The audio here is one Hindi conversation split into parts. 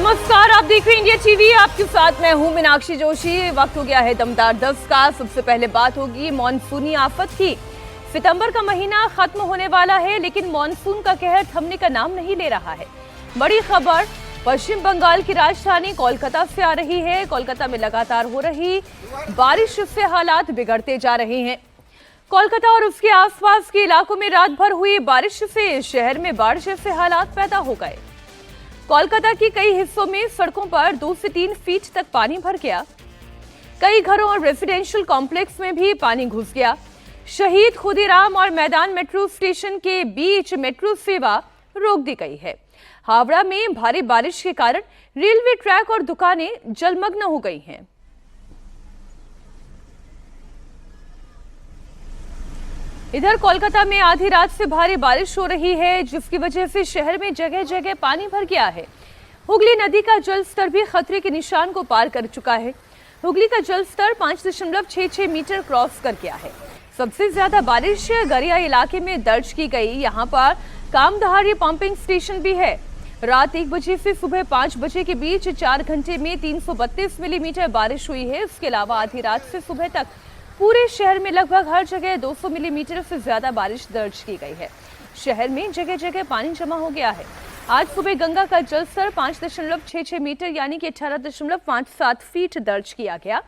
नमस्कार, आप देख रहे हैं इंडिया टीवी। आपके साथ मैं हूं मीनाक्षी जोशी। वक्त हो गया है दमदार 10 का। सबसे पहले बात होगी मॉनसूनी आफत की। सितंबर का महीना खत्म होने वाला है, लेकिन मॉनसून का कहर थमने का नाम नहीं ले रहा है। बड़ी खबर पश्चिम बंगाल की राजधानी कोलकाता से आ रही है। कोलकाता में लगातार हो रही बारिश से हालात बिगड़ते जा रहे हैं। कोलकाता और उसके आसपास के इलाकों में रात भर हुई बारिश से शहर में बाढ़ जैसे हालात पैदा हो गए। कोलकाता के कई हिस्सों में सड़कों पर 2 से 3 फीट तक पानी भर गया। कई घरों और रेजिडेंशियल कॉम्प्लेक्स में भी पानी घुस गया। शहीद खुदीराम और मैदान मेट्रो स्टेशन के बीच मेट्रो सेवा रोक दी गई है। हावड़ा में भारी बारिश के कारण रेलवे ट्रैक और दुकानें जलमग्न हो गई हैं। इधर कोलकाता में आधी रात से भारी बारिश हो रही है, जिसकी वजह से शहर में जगह जगह पानी भर गया है। हुगली नदी का जलस्तर भी खतरे के निशान को पार कर चुका है। हुगली का जलस्तर 5.66 मीटर क्रॉस कर गया है। सबसे ज्यादा बारिश गरिया इलाके में दर्ज की गई। यहाँ पर कामदहारी पंपिंग स्टेशन भी है। रात 1 बजे से सुबह 5 बजे के बीच 4 घंटे में 332 मिलीमीटर बारिश हुई है। इसके अलावा आधी रात से सुबह तक पूरे शहर में लगभग हर जगह 200 मिलीमीटर से ज्यादा बारिश दर्ज की गई है। शहर में जगह जगह पानी जमा हो गया है। आज सुबह गंगा का जलस्तर 5.66 मीटर यानी कि 18.57 फीट दर्ज किया गया।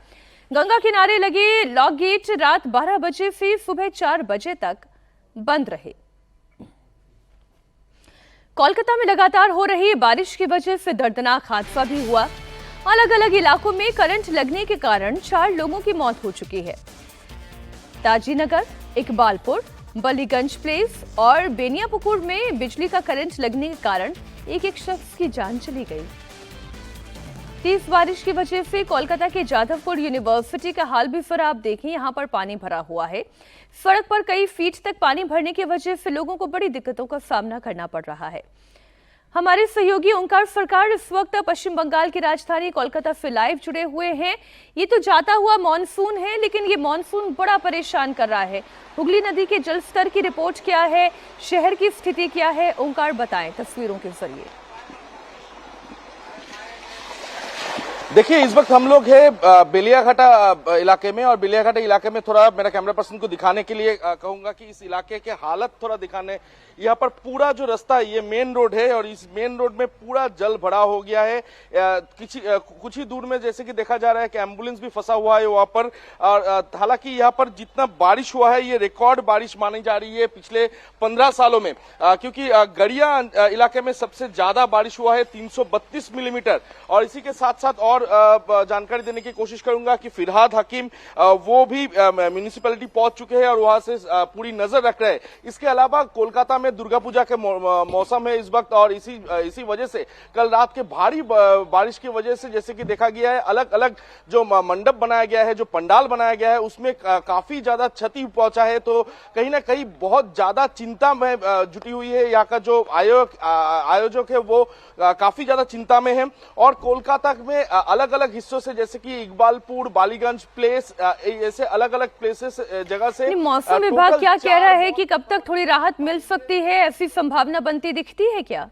गंगा किनारे लगे लॉक गेट रात 12 बजे से सुबह 4 बजे तक बंद रहे। कोलकाता में लगातार हो रही बारिश की वजह से दर्दनाक हादसा भी हुआ। अलग अलग इलाकों में करंट लगने के कारण 4 लोगों की मौत हो चुकी है। ताजीनगर, इकबालपुर, बलीगंज प्लेस और बेनियापुकुर में बिजली का करंट लगने के कारण एक शख्स की जान चली गई। तेज बारिश की वजह से कोलकाता के जादवपुर यूनिवर्सिटी का हाल भी फिर आप देखें, यहाँ पर पानी भरा हुआ है। सड़क पर कई फीट तक पानी भरने की वजह से लोगों को बड़ी दिक्कतों का सामना करना पड़ रहा है। हमारे सहयोगी ओंकार सरकार इस वक्त पश्चिम बंगाल की राजधानी कोलकाता से लाइव जुड़े हुए हैं। ये तो जाता हुआ मॉनसून है, लेकिन ये मॉनसून बड़ा परेशान कर रहा है। हुगली नदी के जलस्तर की रिपोर्ट क्या है, शहर की स्थिति क्या है, ओंकार बताएं तस्वीरों के जरिए। देखिए, इस वक्त हम लोग हैं बेलियाघाटा इलाके में, और बेलियाघाटा इलाके में थोड़ा मेरा कैमरा पर्सन को दिखाने के लिए कहूंगा कि इस इलाके के हालत थोड़ा दिखाने। यहाँ पर पूरा जो रास्ता है ये मेन रोड है, और इस मेन रोड में पूरा जल भरा हो गया है। कुछ ही दूर में जैसे कि देखा जा रहा है कि एम्बुलेंस भी फंसा हुआ है वहां पर। और हालांकि यहाँ पर जितना बारिश हुआ है ये रिकॉर्ड बारिश मानी जा रही है पिछले 15 सालों में, क्योंकि गरिया इलाके में सबसे ज्यादा बारिश हुआ है 332 मिलीमीटर। और इसी के साथ साथ और जानकारी देने की कोशिश करूंगा कि फिरहाद हकीम वो भी म्युनिसिपैलिटी पहुंच चुके हैं और वहां से पूरी नजर रख रहे हैं। इसके अलावा कोलकाता में दुर्गा पूजा के मौसम है इस वक्त, और इसी वजह से कल रात के भारी बारिश की वजह से जैसे कि देखा गया है अलग अलग जो मंडप बनाया गया है, जो पंडाल बनाया गया है, उसमें काफी ज्यादा क्षति पहुंचा है। तो कहीं ना कहीं बहुत ज्यादा चिंता में जुटी हुई है। यहाँ का जो आयोजक है वो काफी ज्यादा चिंता में है। और कोलकाता में अलग अलग हिस्सों से जैसे कि इकबालपुर, बालीगंज प्लेस, ऐसे अलग अलग प्लेसेस जगह से मौसम विभाग क्या कह रहा है कि कब तक थोड़ी राहत मिल सकती है, ऐसी संभावना बनती दिखती है क्या?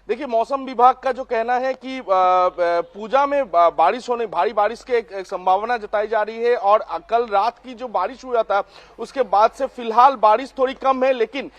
देखिए, मौसम विभाग का जो कहना है कि पूजा में बारिश होने, भारी बारिश की एक संभावना जताई जा रही है। और कल रात की जो बारिश हुआ था उसके बाद से फिलहाल बारिश थोड़ी कम है, लेकिन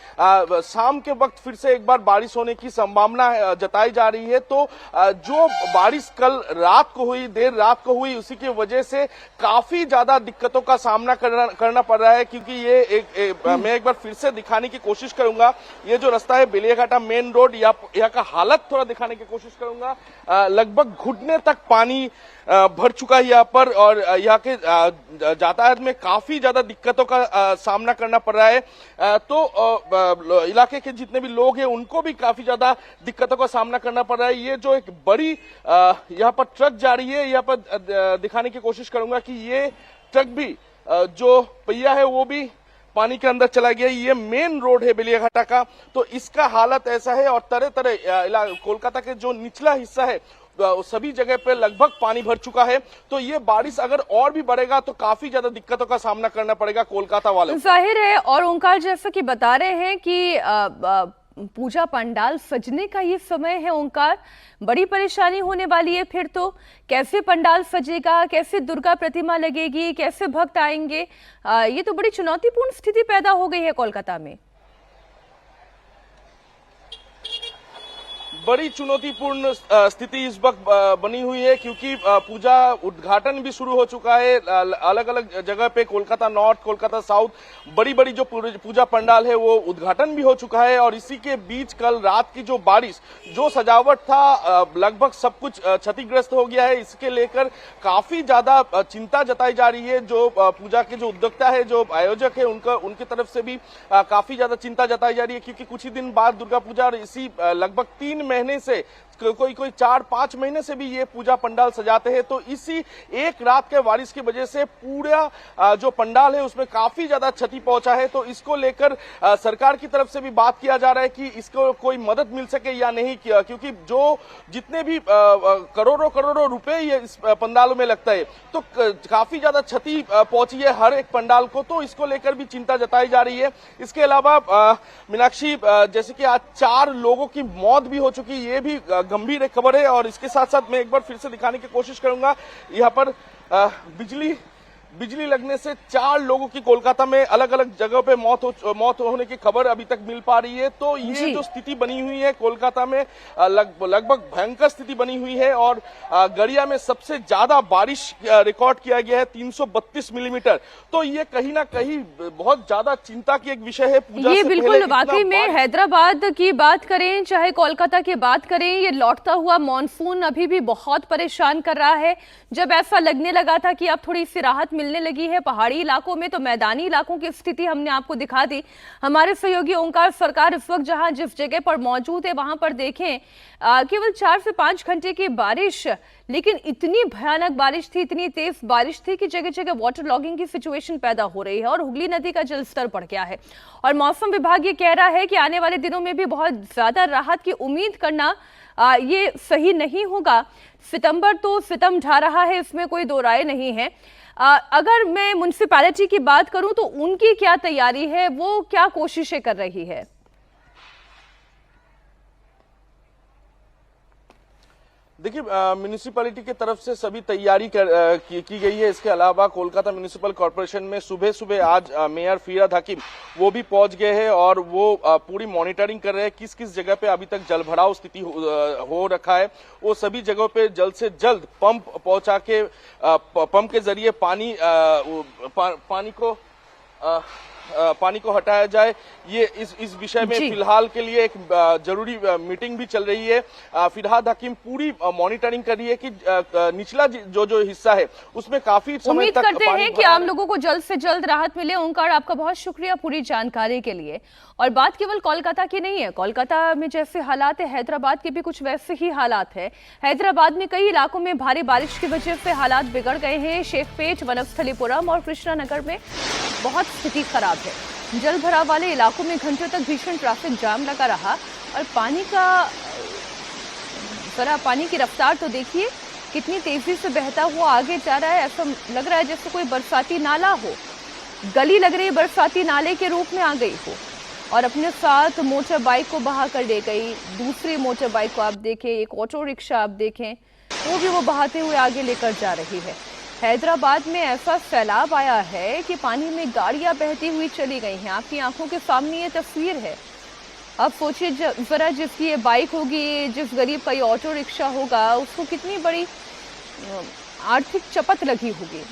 शाम के वक्त फिर से एक बार बारिश होने की संभावना जताई जा रही है। तो जो बारिश कल रात को हुई, देर रात को हुई, उसी की वजह से काफी ज्यादा दिक्कतों का सामना करना पड़ रहा है। क्योंकि ये मैं एक बार फिर से दिखाने की कोशिश करूंगा, ये जो रास्ता है बेलियाघाटा मेन रोड, यहाँ का हालत थोड़ा दिखाने की कोशिश करूंगा। लगभग घुटने तक पानी भर चुका है यहाँ पर, और यहाँ के यातायात में काफी ज्यादा दिक्कतों का सामना करना पड़ रहा है। तो इलाके के जितने भी लोग हैं उनको भी काफी ज्यादा दिक्कतों का सामना करना पड़ रहा है। ये जो एक बड़ी यहाँ पर ट्रक जा रही है, यहाँ पर दिखाने की कोशिश करूंगा कि ये ट्रक भी जो पहिया है वो भी पानी के अंदर चला गया। ये मेन रोड है बेलियाघाटा का, तो इसका हालत ऐसा है। और तरह तरह कोलकाता के जो निचला हिस्सा है सभी जगह पे लगभग पानी भर चुका है। तो ये बारिश अगर और भी बढ़ेगा तो काफी ज्यादा दिक्कतों का सामना करना पड़ेगा कोलकाता वालों को। जाहिर है। और ओंकार जैसा कि बता रहे हैं कि पूजा पंडाल सजने का ये समय है ओंकार, बड़ी परेशानी होने वाली है। फिर तो कैसे पंडाल सजेगा, कैसे दुर्गा प्रतिमा लगेगी, कैसे भक्त आएंगे, ये तो बड़ी चुनौतीपूर्ण स्थिति पैदा हो गई है कोलकाता में। बड़ी चुनौतीपूर्ण स्थिति इस वक्त बनी हुई है, क्योंकि पूजा उद्घाटन भी शुरू हो चुका है। अलग अलग जगह पे कोलकाता नॉर्थ, कोलकाता साउथ बड़ी बड़ी जो पूजा पंडाल है वो उद्घाटन भी हो चुका है। और इसी के बीच कल रात की जो बारिश, जो सजावट था, लगभग सब कुछ क्षतिग्रस्त हो गया है। इसके लेकर काफी ज्यादा चिंता जताई जा रही है। जो पूजा के जो उद्योक्ता है, जो आयोजक है, उनकी तरफ से भी काफी ज्यादा चिंता जताई जा रही है, क्योंकि कुछ ही दिन बाद दुर्गा पूजा और इसी लगभग 3 महीने से कोई 4-5 महीने से भी ये पूजा पंडाल सजाते हैं। तो इसी एक रात के बारिश की वजह से पूरा जो पंडाल है उसमें काफी ज्यादा क्षति पहुंचा है। तो इसको लेकर सरकार की तरफ से भी बात किया जा रहा है कि इसको कोई मदद मिल सके या नहीं, क्योंकि जो जितने भी करोड़ों रुपए ये इस पंडालों में लगता है, तो काफी ज्यादा क्षति पहुंची है हर एक पंडाल को। तो इसको लेकर भी चिंता जताई जा रही है। इसके अलावा मीनाक्षी, जैसे कि आज 4 लोगों की मौत भी हो चुकी, ये भी गंभीर एक खबर है। और इसके साथ साथ मैं एक बार फिर से दिखाने की कोशिश करूंगा, यहाँ पर बिजली लगने से 4 लोगों की कोलकाता में अलग अलग जगह पे मौत होने की खबर अभी तक मिल पा रही है। तो ये जो स्थिति बनी हुई है कोलकाता में, लगभग भयंकर स्थिति बनी हुई है। और गड़िया में सबसे ज्यादा बारिश रिकॉर्ड किया गया है, 332 मिलीमीटर। तो ये कहीं ना कहीं बहुत ज्यादा चिंता की एक विषय है। पूजा ये से बिल्कुल वाकई में हैदराबाद की बात करें चाहे कोलकाता की बात करें, ये लौटता हुआ मॉनसून अभी भी बहुत परेशान कर रहा है। जब ऐसा लगने लगा था कि अब थोड़ी सी राहत मिलने लगी है पहाड़ी इलाकों में, तो मैदानी इलाकों की स्थिति हमने आपको दिखा दी। हमारे सहयोगी ओंकार सरकार इस वक्त जहां जिस जगह पर मौजूद है वहां पर देखें, केवल 4 से 5 घंटे की बारिश, लेकिन इतनी भयानक बारिश थी, इतनी तेज बारिश थी कि जगह जगह वाटर लॉगिंग की सिचुएशन पैदा हो रही है और हुगली नदी का जलस्तर बढ़ गया है। और मौसम विभाग ये कह रहा है कि आने वाले दिनों में भी बहुत ज्यादा राहत की उम्मीद करना ये सही नहीं होगा। सितंबर तो सितम ढा रहा है, इसमें कोई दो राय नहीं है। अगर मैं म्युनिसिपैलिटी की बात करूं तो उनकी क्या तैयारी है, वो क्या कोशिशें कर रही है? देखिए, म्युनिसिपैलिटी की तरफ से सभी तैयारी की गई है। इसके अलावा कोलकाता म्युनिसिपल कॉर्पोरेशन में सुबह सुबह आज मेयर फिराद हकीम वो भी पहुंच गए हैं और वो पूरी मॉनिटरिंग कर रहे हैं किस किस जगह पे अभी तक जलभराव स्थिति हो रखा है। वो सभी जगहों पे जल्द से जल्द पंप पहुंचा के पंप के जरिए पानी को हटाया जाए। ये इस विषय में फिलहाल के लिए एक जरूरी मीटिंग भी चल रही है। फिरहाद हकीम पूरी मॉनिटरिंग कर रही है कि निचला जो हिस्सा है उसमें काफी समय तक उम्मीद करते हैं कि आम लोगों को जल्द से जल्द राहत मिले। ओंकार, आपका बहुत शुक्रिया पूरी जानकारी के लिए। और बात केवल कोलकाता की नहीं है, कोलकाता में जैसे हालात है हैदराबाद के भी कुछ वैसे ही हालात है। हैदराबाद में कई इलाकों में भारी बारिश की वजह से हालात बिगड़ गए हैं। शेखपेट, वनस्थलीपुरम और कृष्णा नगर में बहुत स्थिति खराब है। जल भराव वाले इलाकों में घंटों तक भीषण ट्रैफिक जाम लगा रहा। और पानी की रफ्तार तो देखिए कितनी तेजी से बहता हुआ आगे जा रहा है। ऐसा लग रहा है जैसे कोई बरसाती नाला हो, गली लग रही बरसाती नाले के रूप में आ गई हो और अपने साथ मोटर बाइक को बहा कर ले गई। दूसरी मोटर बाइक को आप देखें, एक ऑटो रिक्शा आप देखें, वो भी वो बहाते हुए आगे लेकर जा रही है। हैदराबाद में ऐसा सैलाब आया है कि पानी में गाड़ियां बहती हुई चली गई हैं। आपकी आंखों के सामने ये तस्वीर है। अब सोचिए जरा, जिसकी ये बाइक होगी, जिस गरीब का ये ऑटो रिक्शा होगा, उसको कितनी बड़ी आर्थिक चपत लगी होगी।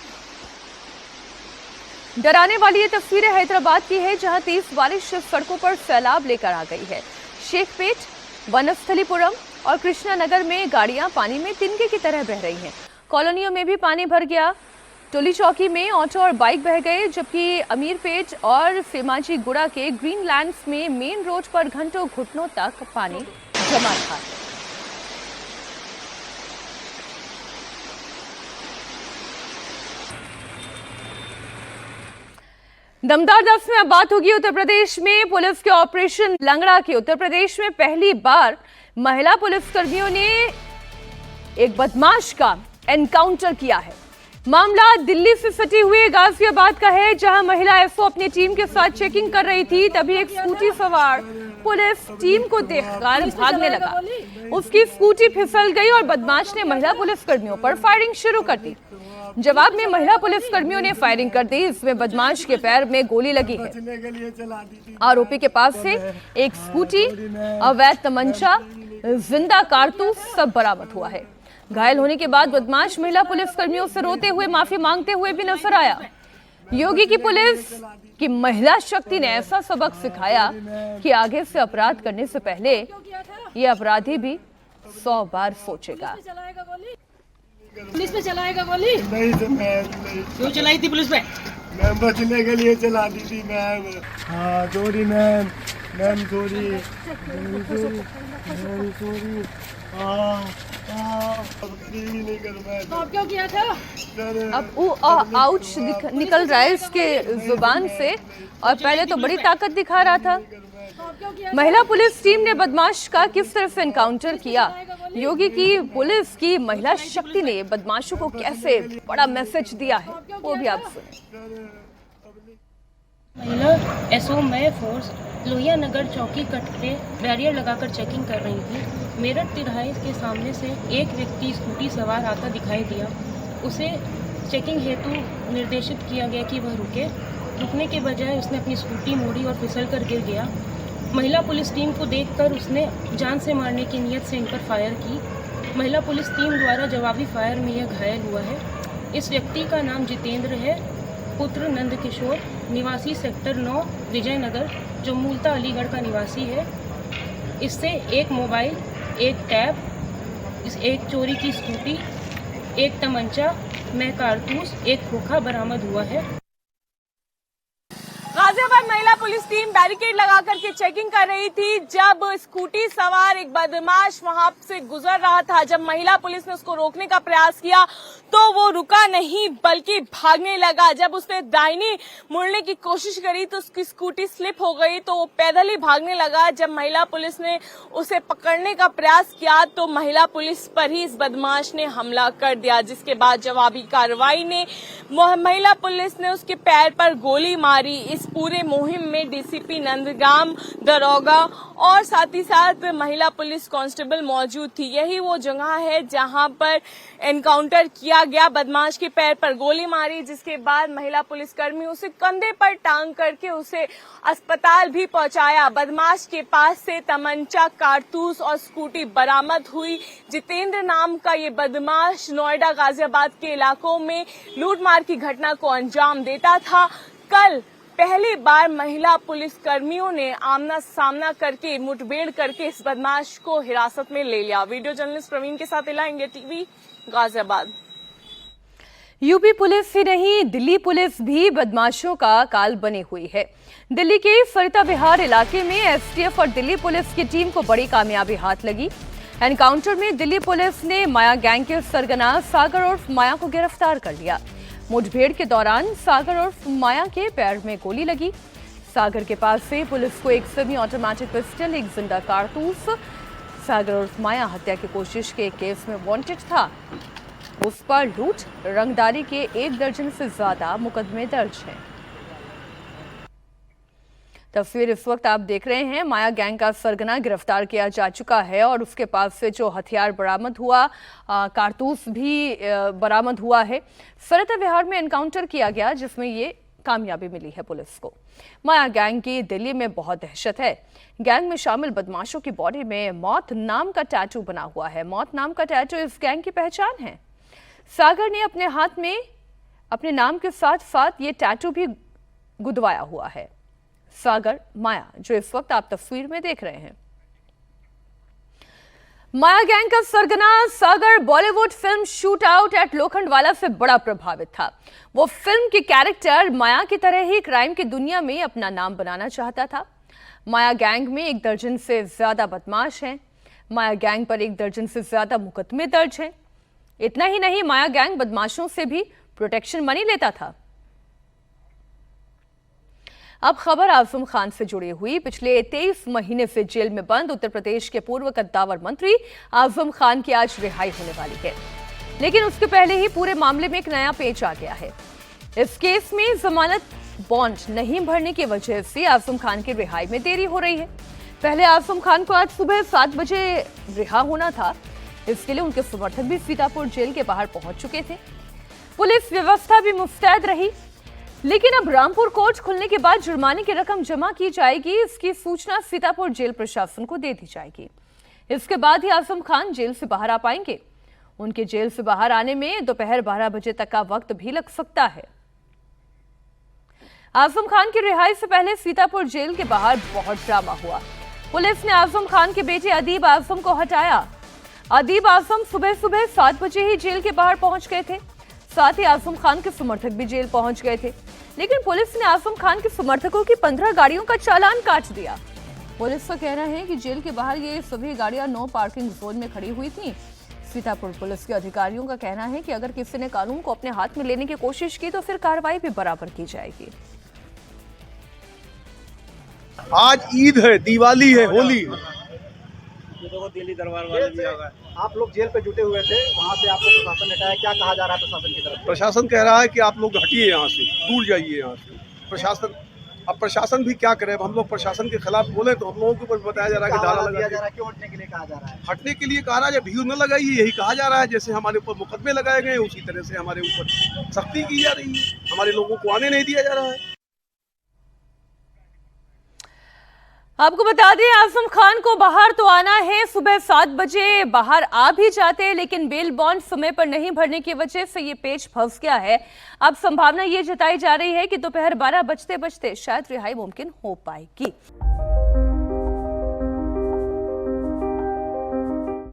डराने वाली ये तस्वीरें हैदराबाद की है, जहां तेज बारिश सड़कों पर सैलाब लेकर आ गई है। शेखपेट, वनस्थलीपुरम और कृष्णा नगर में गाड़ियां पानी में तिनके की तरह बह रही हैं। कॉलोनियों में भी पानी भर गया। टोली चौकी में ऑटो और बाइक बह गए, जबकि अमीरपेट और फेमाजी गुड़ा के ग्रीनलैंड्स में मेन रोड पर घंटों घुटनों तक पानी जमा था। दमदार दफ्तर में अब बात होगी उत्तर प्रदेश में पुलिस के ऑपरेशन लंगड़ा की। उत्तर प्रदेश में पहली बार महिला पुलिसकर्मियों ने एक बदमाश का एनकाउंटर किया है। मामला दिल्ली से सटे हुए गाजियाबाद का है, जहां महिला एसओ अपनी टीम के साथ चेकिंग कर रही थी, तभी एक स्कूटी सवार पुलिस टीम को देखकर भागने लगा। उसकी स्कूटी फिसल गई और बदमाश ने महिला पुलिस कर्मियों पर फायरिंग शुरू कर दी। जवाब में महिला पुलिस कर्मियों ने फायरिंग कर दी। इसमें बदमाश के पैर में गोली लगी है। आरोपी के पास से एक स्कूटी, अवैध तमंचा, जिंदा कारतूस सब बरामद हुआ है। घायल होने के बाद बदमाश महिला पुलिस कर्मियों से रोते हुए माफी मांगते हुए भी नजर आया। योगी की पुलिस की महिला शक्ति ने ऐसा सबक सिखाया कि आगे से अपराध करने से पहले ये अपराधी भी 100 बार सोचेगा। पुलिस पे चलाएगा गोली? नहीं सर, मैम नहीं। क्यों चलाई थी पुलिस पे? मैम बचने के लिए चला दी थी मैम। हाँ sorry ma'am, ma'am sorry, sorry. नहीं कर मैं तो आप क्यों किया था? सर। अब आउच निकल रहा है इसके जुबान से और पहले तो बड़ी ताकत दिखा रहा था। तो आप क्यों किया? महिला पुलिस टीम ने बदमाश का किस तरह से एनकाउंटर किया, योगी की पुलिस की महिला शक्ति ने बदमाशों को कैसे बड़ा मैसेज दिया है, वो भी आप सुने। महिला एसओ मय फोर्स लोहिया नगर चौकी कट पे बैरियर लगाकर चेकिंग कर रही थी। मेरठ तिराहे के सामने से एक व्यक्ति स्कूटी सवार आता दिखाई दिया। उसे चेकिंग हेतु निर्देशित किया गया कि वह रुके। रुकने के बजाय उसने अपनी स्कूटी मोड़ी और फिसल कर गिर गया। महिला पुलिस टीम को देखकर उसने जान से मारने की नीयत से इन पर फायर की। महिला पुलिस टीम द्वारा जवाबी फायर में यह घायल हुआ है। इस व्यक्ति का नाम जितेंद्र है, पुत्र नंद किशोर, निवासी सेक्टर 9 विजयनगर, जो मूलतः अलीगढ़ का निवासी है। इससे एक मोबाइल, एक टैब, एक चोरी की स्कूटी, एक तमंचा में कारतूस, एक खोखा बरामद हुआ है। गाजियाबाद महिला पुलिस टीम बैरिकेड लगा करके चेकिंग कर रही थी जब स्कूटी सवार एक बदमाश वहां से गुजर रहा था। जब महिला पुलिस ने उसको रोकने का प्रयास किया तो वो रुका नहीं बल्कि भागने लगा। जब उसने दाहिनी मुड़ने की कोशिश करी तो उसकी स्कूटी स्लिप हो गई तो वो पैदल ही भागने लगा। जब महिला पुलिस ने उसे पकड़ने का प्रयास किया तो महिला पुलिस पर ही इस बदमाश ने हमला कर दिया, जिसके बाद जवाबी कार्रवाई ने महिला पुलिस ने उसके पैर पर गोली मारी। इस पूरे मुहिम में डीसीपी नंदगाम, दरोगा और साथ ही साथ महिला पुलिस कांस्टेबल मौजूद थी। यही वो जगह है जहां पर एनकाउंटर किया गया। बदमाश के पैर पर गोली मारी, जिसके बाद महिला पुलिसकर्मी उसे कंधे पर टांग करके उसे अस्पताल भी पहुंचाया। बदमाश के पास से तमंचा, कारतूस और स्कूटी बरामद हुई। जितेंद्र नाम का ये बदमाश नोएडा, गाजियाबाद के इलाकों में लूटमार की घटना को अंजाम देता था। कल पहली बार महिला पुलिस कर्मियों ने आमना सामना करके मुठभेड़ करके इस बदमाश को हिरासत में ले लिया। वीडियो जर्नलिस्ट प्रवीण के साथ Ila, India TV, Ghaziabad. UP police ही नहीं, दिल्ली पुलिस भी बदमाशों का काल बनी हुई है। दिल्ली के सरिता विहार इलाके में एसटीएफ और दिल्ली पुलिस की टीम को बड़ी कामयाबी हाथ लगी। एनकाउंटर में दिल्ली पुलिस ने माया गैंग के सरगना सागर उर्फ माया को गिरफ्तार कर लिया। मुठभेड़ के दौरान सागर उर्फ माया के पैर में गोली लगी। सागर के पास से पुलिस को एक सेमी ऑटोमेटिक पिस्टल, एक जिंदा कारतूस, सागर उर्फ माया हत्या की कोशिश के केस में वांटेड था। उस पर लूट, रंगदारी के 1 दर्जन से ज्यादा मुकदमे दर्ज हैं। तस्वीर इस वक्त आप देख रहे हैं। माया गैंग का सरगना गिरफ्तार किया जा चुका है और उसके पास से जो हथियार बरामद हुआ, कारतूस भी बरामद हुआ है। सरिता विहार में एनकाउंटर किया गया जिसमें ये कामयाबी मिली है पुलिस को। माया गैंग की दिल्ली में बहुत दहशत है। गैंग में शामिल बदमाशों की बॉडी में मौत नाम का टैटू बना हुआ है। मौत नाम का टैटू इस गैंग की पहचान है। सागर ने अपने हाथ में अपने नाम के साथ साथ ये टैटू भी गुदवाया हुआ है। सागर माया, जो इस वक्त आप तस्वीर में देख रहे हैं। माया गैंग का सरगना Sagar Bollywood film shoot out at Lokhandwala से बड़ा प्रभावित था। वो फिल्म के कैरेक्टर माया की तरह ही क्राइम की दुनिया में अपना नाम बनाना चाहता था। माया गैंग में 1 दर्जन से ज्यादा बदमाश हैं। माया गैंग पर 1 दर्जन से ज्यादा मुकदमे दर्ज हैं। इतना ही नहीं, माया गैंग बदमाशों से भी प्रोटेक्शन मनी लेता था। अब खबर आजम खान से जुड़ी हुई। पिछले 23 महीने से जेल में बंद उत्तर प्रदेश के पूर्व कद्दावर मंत्री आजम खान की आज रिहाई होने वाली है, लेकिन उसके पहले ही पूरे मामले में एक नया पेच आ गया है। इस केस में जमानत बॉन्ड नहीं भरने की वजह से आजम खान की रिहाई में देरी हो रही है। पहले आजम खान को आज सुबह 7 बजे रिहा होना था। इसके लिए उनके समर्थक भी सीतापुर जेल के बाहर पहुंच चुके थे। पुलिस व्यवस्था भी मुस्तैद रही, लेकिन अब रामपुर कोर्ट खुलने के बाद जुर्माने की रकम जमा की जाएगी, इसकी सूचना सीतापुर जेल प्रशासन को दे दी जाएगी। इसके बाद ही आजम खान जेल से बाहर आ पाएंगे। उनके जेल से बाहर आने में दोपहर 12 बजे तक का वक्त भी लग सकता है। आजम खान की रिहाई से पहले सीतापुर जेल के बाहर बहुत ड्रामा हुआ। पुलिस ने आजम खान के बेटे अदीब आजम को हटाया। अदीब आजम सुबह 7 बजे ही जेल के बाहर पहुंच गए थे। साथ ही आजम खान के समर्थक भी जेल पहुंच गए थे, लेकिन पुलिस ने आजम खान के समर्थकों की 15 गाड़ियों का चालान काट दिया। पुलिस का कहना है कि जेल के बाहर ये सभी गाड़ियां नो पार्किंग जोन में खड़ी हुई थी। सीतापुर पुलिस के अधिकारियों का कहना है कि अगर किसी ने कानून को अपने हाथ में लेने की कोशिश की तो फिर कार्रवाई भी बराबर की जाएगी। आज ईद है, दिवाली है, होली है। दिल्ली दरबार वाले भी आ गए। आप लोग जेल पे जुटे हुए थे, वहाँ से आपको प्रशासन ने कहा, क्या कहा जा रहा है प्रशासन की तरफ? प्रशासन कह रहा है कि आप लोग हटिए यहाँ से, दूर जाइए यहाँ से। प्रशासन भी क्या करे? अब हम लोग प्रशासन के खिलाफ बोले तो हम लोगों के ऊपर बताया जा रहा है कि डाला लगा जा रहा है। क्यों हटने के लिए कहा जा रहा है? हटने के लिए कहा रहा है, भीड़ न लगाइए, यही कहा जा रहा है। जैसे हमारे ऊपर मुकदमे लगाए गए उसी तरह से हमारे ऊपर सख्ती की जा रही है, हमारे लोगों को आने नहीं दिया जा रहा है। आपको बता दें, आजम खान को बाहर तो आना है, सुबह 7 बजे बाहर आ भी जाते हैं, लेकिन बेल बॉन्ड समय पर नहीं भरने की वजह से ये पेच फंस गया है। अब संभावना ये जताई जा रही है कि दोपहर 12 बजते बजते शायद रिहाई मुमकिन हो पाएगी।